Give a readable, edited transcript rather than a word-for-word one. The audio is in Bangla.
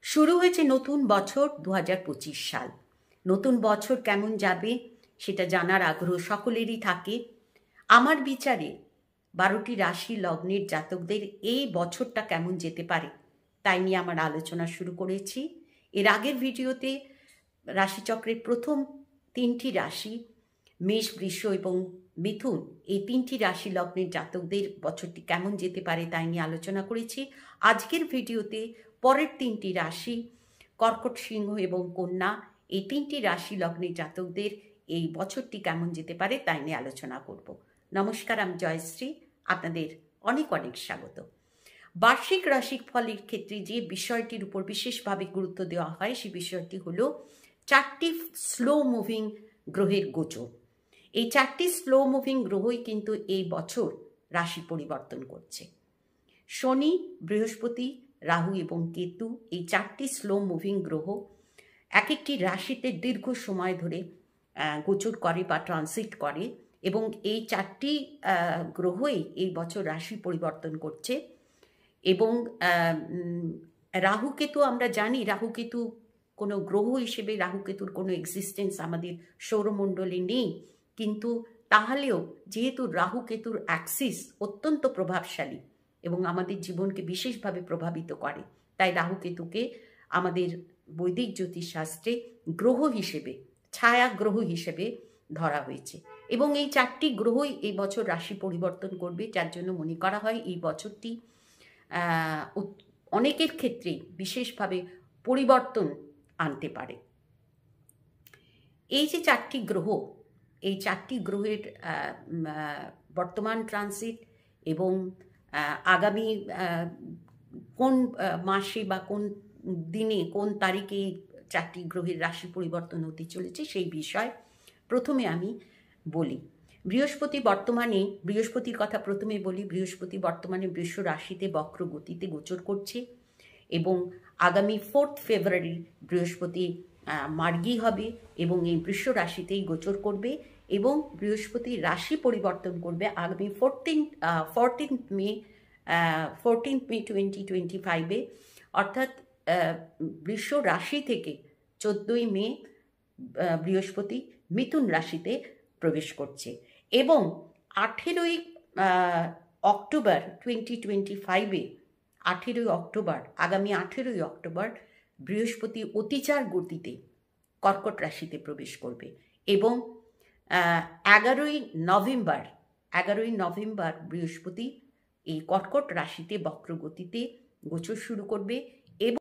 শুরু হয়েছে নতুন বছর ২০২৫ সাল। নতুন বছর কেমন যাবে সেটা জানার আগ্রহ সকলেরই থাকে। আমার বিচারে ১২টি রাশি লগ্নের জাতকদের এই বছরটা কেমন যেতে পারে তাই নিয়ে আমার আলোচনা শুরু করেছি। এর আগের ভিডিওতে রাশিচক্রের প্রথম ৩টি রাশি মেষ, বৃষ এবং মিথুন, এই ৩টি রাশি লগ্নের জাতকদের বছরটি কেমন যেতে পারে তাই নিয়ে আলোচনা করেছি। আজকের ভিডিওতে পরের ৩টি রাশি কর্কট, সিংহ এবং কন্যা, এই ৩টি রাশি লগ্নের জাতকদের এই বছরটি কেমন যেতে পারে তাই নিয়ে আলোচনা করব। নমস্কার, আমি জয়শ্রী, আপনাদের অনেক অনেক স্বাগত। বার্ষিক রাশিফলের ক্ষেত্রে যে বিষয়টির উপর বিশেষভাবে গুরুত্ব দেওয়া হয় সেই বিষয়টি হলো ৪টি স্লো মুভিং গ্রহের গোচর। এই ৪টি স্লো মুভিং গ্রহই কিন্তু এই বছর রাশি পরিবর্তন করছে। শনি, বৃহস্পতি, রাহু এবং কেতু, এই ৪টি স্লো মুভিং গ্রহ এক একটি রাশিতে দীর্ঘ সময় ধরে গোচর করে বা ট্রানজিট করে এবং এই ৪টি গ্রহই এই বছর রাশি পরিবর্তন করছে। এবং রাহুকেতু, আমরা জানি রাহুকেতু কোনো গ্রহ হিসেবে রাহুকেতুর কোনো এক্সিস্টেন্স আমাদের সৌরমণ্ডলে নেই, কিন্তু তাহলেও যেহেতু রাহুকেতুর অ্যাক্সিস অত্যন্ত প্রভাবশালী এবং আমাদের জীবনকে বিশেষভাবে প্রভাবিত করে, তাই রাহুকেতুকে আমাদের বৈদিক জ্যোতিষশাস্ত্রে গ্রহ হিসেবে, ছায়া গ্রহ হিসেবে ধরা হয়েছে। এবং এই ৪টি গ্রহই এই বছর রাশি পরিবর্তন করবে, যার জন্য মনে করা হয় এই বছরটি অনেকের ক্ষেত্রে বিশেষভাবে পরিবর্তন আনতে পারে। এই যে ৪টি গ্রহ, এই ৪টি গ্রহের বর্তমান ট্রানজিট এবং আগামী কোন মাসে বা কোন দিনে, কোন তারিখে এই ৪টি গ্রহের রাশি পরিবর্তন হতে চলেছে সেই বিষয় প্রথমে আমি বলি। বৃহস্পতির কথা প্রথমে বলি। বৃহস্পতি বর্তমানে বৃষ রাশিতে বক্র গতিতে গোচর করছে এবং আগামী 4 ফেব্রুয়ারি বৃহস্পতি মার্গী হবে এবং এই বৃষ রাশিতেই গোচর করবে এবং বৃহস্পতি রাশি পরিবর্তন করবে আগামী 14 মে 2025-এ, অর্থাৎ বৃষ রাশি থেকে 14 মে বৃহস্পতি মিথুন রাশিতে প্রবেশ করছে এবং 18 অক্টোবর 2025-এ, আগামী 18 অক্টোবর বৃহস্পতি অতিচার গতিতে কর্কট রাশিতে প্রবেশ করবে এবং 11 নভেম্বর বৃহস্পতি এই কর্কট রাশিতে বক্রগতিতে গোচর শুরু করবে এবং